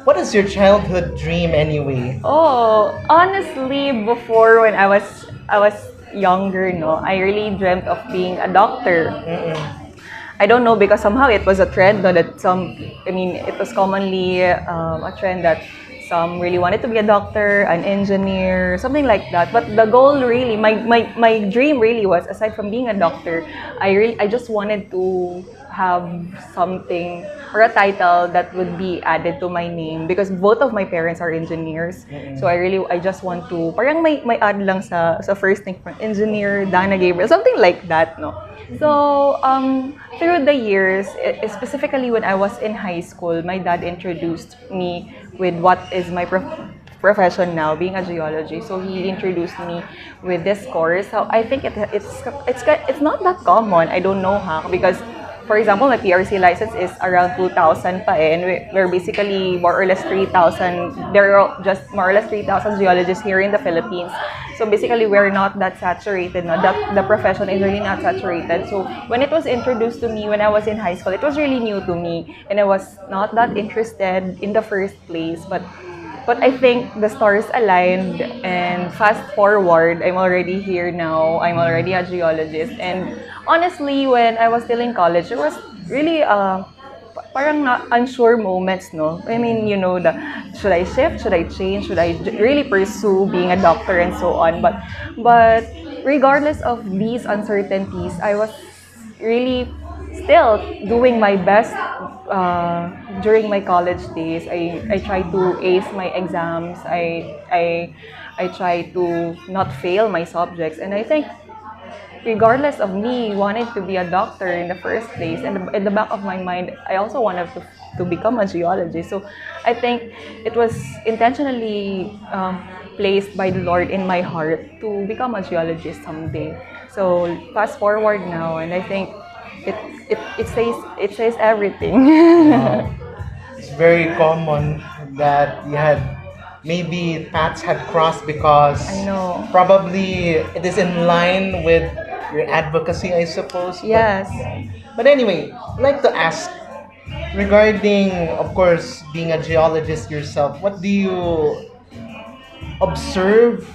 What is your childhood dream anyway? Oh, honestly, before when I was younger, no, I really dreamt of being a doctor. Mm-mm. I don't know because somehow it was a trend no, that I mean, it was commonly a trend that some really wanted to be a doctor, an engineer, something like that. But the goal really, my dream really was, aside from being a doctor, I just wanted to have something or a title that would be added to my name because both of my parents are engineers. So I just want to, parang may add lang sa first name, engineer, Dana Gabrielle, something like that, no? So, through the years, specifically when I was in high school, my dad introduced me with what is my profession now, being a geologist. So he introduced me with this course. So I think it's not that common. I don't know how because for example, my PRC license is around 2,000 pa eh, and we're basically more or less 3,000. There are just more or less 3,000 geologists here in the Philippines. So basically, we're not that saturated. No? The profession is really not saturated. So when it was introduced to me when I was in high school, it was really new to me, and I was not that interested in the first place. But I think the stars aligned and fast forward, I'm already here now. I'm already a geologist. And honestly, when I was still in college, there was really parang unsure moments, no? I mean, should I shift? Should I change? Should I really pursue being a doctor and so on? But regardless of these uncertainties, I was really still doing my best during my college days. I try to ace my exams. I try to not fail my subjects. And I think regardless of me wanting to be a doctor in the first place, and in the back of my mind, I also wanted to become a geologist. So I think it was intentionally placed by the Lord in my heart to become a geologist someday. So fast forward now, and I think it says everything. Wow. It's very common that you had maybe paths had crossed because I know. probably it is in line with your advocacy, I suppose. Yes. But anyway, I'd like to ask regarding, of course, being a geologist yourself, what do you observe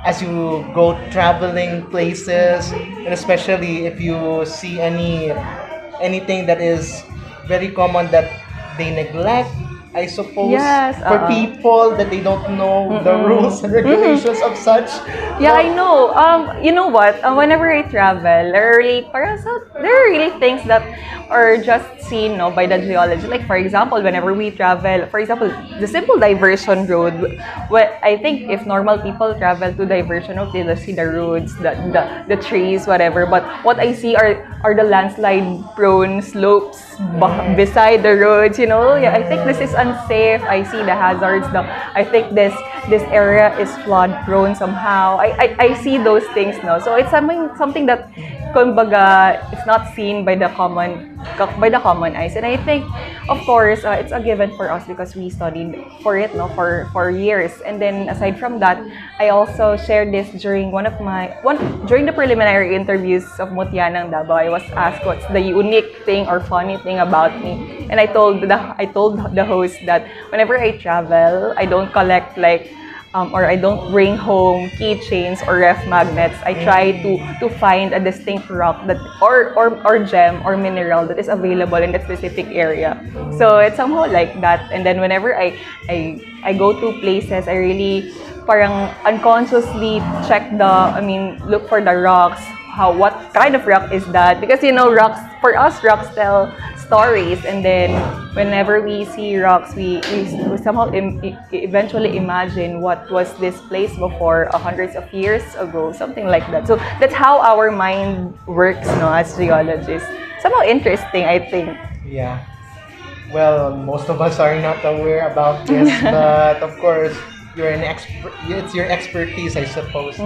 as you go traveling places, and especially if you see anything that is very common that they neglect, I suppose, Yes. for people that they don't know the rules and regulations of such. Yeah, I So, know. You know what? Whenever I travel, there are really things that are just seen, no, by the geologist. Like for example, whenever we travel, for example, the simple diversion road. Well, I think if normal people travel to diversion road, they'll see the roads, the trees, whatever. But what I see are the landslide-prone slopes beside the roads. Yeah, I think this is unsafe. I see the hazards. I think this area is flood prone somehow. I see those things no. So it's something that kumbaga it's not seen by the common eyes. And I think of course it's a given for us because we studied for it no for years. And then aside from that, I also shared this during during the preliminary interviews of Mutya ng Davao. I was asked what's the unique thing or funny thing about me. And I told the host that whenever I travel, I don't collect or I don't bring home keychains or ref magnets. I try to find a distinct rock that or gem or mineral that is available in that specific area. So it's somehow like that. And then whenever I go to places, I really parang unconsciously look for the rocks. What kind of rock is that? Because rocks for us, rocks tell stories, and then whenever we see rocks, we somehow eventually imagine what was this place before hundreds of years ago, something like that. So that's how our mind works, no, as geologists. Somehow interesting, I think. yeah. Well, most of us are not aware about this, but of course, you're an expert. It's your expertise, I suppose.